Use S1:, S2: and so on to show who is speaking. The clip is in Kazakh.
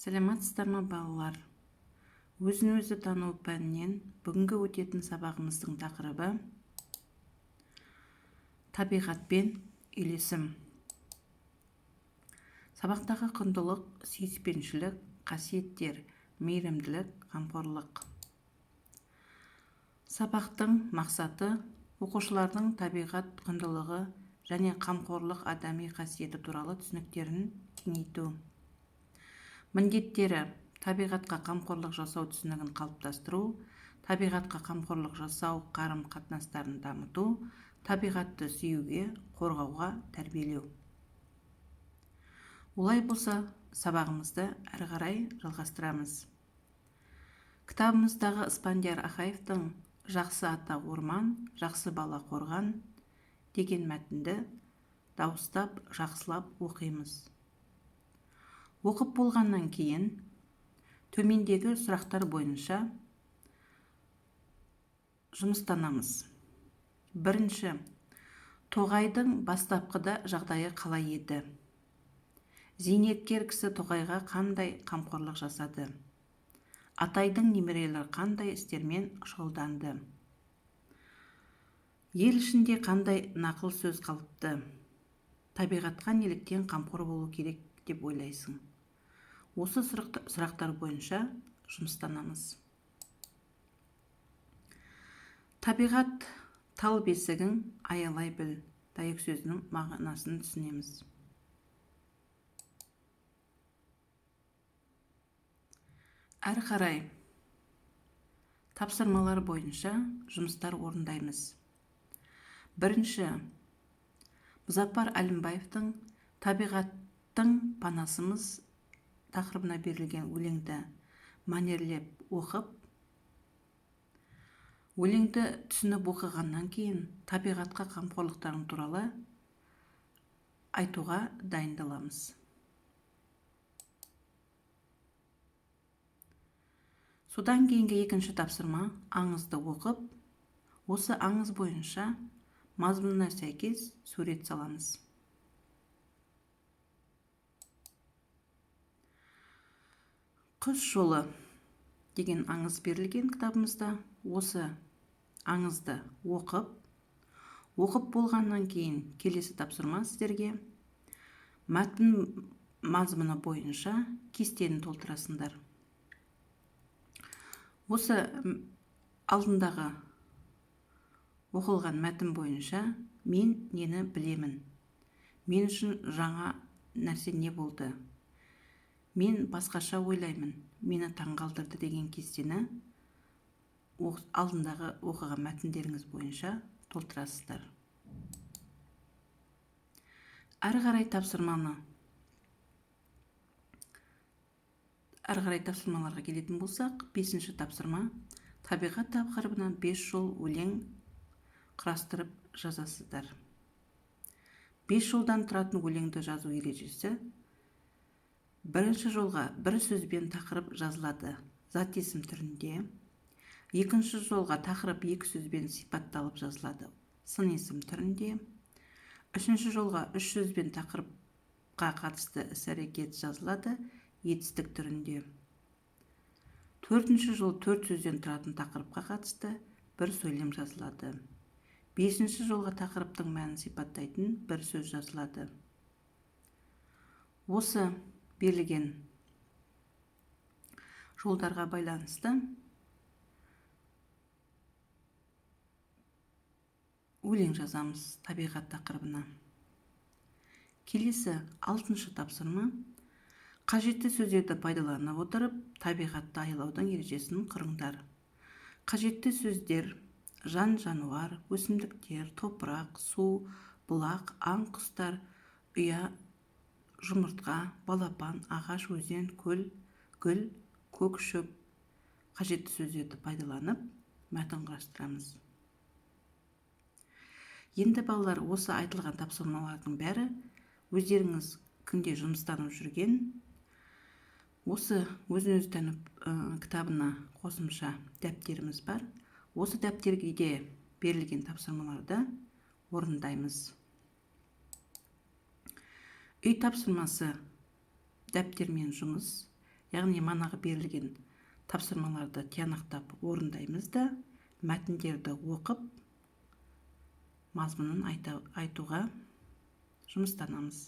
S1: Сәлеметсіздер ме балалар? Өзін-өзі тану пәнінен бүгінгі өтетін сабағымыздың тақырыбы табиғатпен үйлесім. Сабақтағы құндылық, сүйіспеншілік, қасиеттер, мейірімділік, қамқорлық. Сабақтың мақсаты оқушылардың табиғат құндылығы және қамқорлық адами қасиеті туралы түсініктерін кеңейту. Міндеттері: табиғатқа қамқорлық жасау түсінігін қалыптастыру, табиғатқа қамқорлық жасау қарым-қатынастарын дамыту, табиғатты сүюге, қорғауға тәрбиелеу. Олай болса, сабағымызды әрі қарай жалғастырамыз. Кітабымыздағы Испандияр Ахаевтың «Жақсы ата орман, жақсы бала қорған» деген мәтінді дауыстап, жақсылап оқимыз. Оқып болғаннан кейін төмендегі сұрақтар бойынша жұмыстанамыз. Бірінші, Тоғайдың бастапқыда жағдайы қалай еді? Зейнеткер кісі Тоғайға қандай қамқорлық жасады? Атайдың немерелері қандай істермен шұғылданды? Ел ішінде қандай нақыл сөз қалыпты? Табиғатқа неліктен қамқор болу керек деп ойлайсың? Осы сұрақтар бойынша жұмыстанамыз. Табиғат тал бесігің аялай біл дайық сөзінің мағынасын түсінеміз. Әрі қарай тапсырмалар бойынша жұмыстар орындаймыз. Бірінші, Мұзаппар Әлімбаевтың «Табиғаттың панасымыз» тақырыбына берілген өлеңді мәнерлеп оқып, өлеңді түсініп оқығаннан кейін табиғатқа қамқорлықтарың туралы айтуға дайындаламыз. Содан кейінгі екінші тапсырма аңызды оқып, осы аңыз бойынша мазмұнына сәйкес сурет саламыз. Құс жолы деген аңыз берілген кітабымызда. Осы аңызды оқып болғаннан кейін келесі тапсырма сіздерге мәтін мазмұны бойынша кестені толтырасыңдар. Осы алдындағы оқылған мәтін бойынша мен нені білемін? Мен үшін жаңа нәрсе не болды? Мен басқаша ойлаймын, мені таңғалдырды деген кестені алдындағы оқыған мәтіндеріңіз бойынша толтырасыздар. Әрі қарай тапсырмаларға келетін болсақ, 5-ші тапсырма табиғат тақырыбынан 5 жол өлең құрастырып жазасыздар. 5 жолдан тұратын өлеңді жазу ережесі: бірінші жолға бір сөзбен тақырып жазылады, зат есім түрінде. Екінші жолға тақырып 2 сөзбен сипатталып жазылады, сын есім түрінде. Үшінші жолға 3 сөзбен тақырыпқа қатысты іс-әрекет жазылады, етістік түрінде. Төртінші жол 4 сөзден тұратын тақырыпқа қатысты бір сөйлем жазылады. 5-ші жолға тақырыптың мәнін сипаттайтын бір сөз жазылады. Осы берілген жолдарға байланысты өлең жазамыз табиғат тақырыбына. Келесі 6-шы тапсырма қажетті сөздерді пайдаланып отырып табиғатты аялаудың ережесін құрыңдар. Қажетті сөздер: жан-жануар, өсімдіктер, топырақ, су, бұлақ, аң-құстар, ұя, жұмыртқа, балапан, ағаш, өзен, көл, гүл, көк шөп. Қажетті сөздерді пайдаланып мәтін құрастырамыз. Енді балалар, осы айтылған тапсырмалардың бәрі өздеріңіз күнде жұмыстанып жүрген осы өзін-өзі тану кітабына қосымша дәптеріміз бар. Осы дәптерге берілген тапсырмаларды орындаймыз. Үй тапсырмасы: дәптермен жұмыс, яғни манағы берілген тапсырмаларды тиянақтап орындаймыз да мәтіндерді оқып мазмұнын айтуға жұмыстанамыз.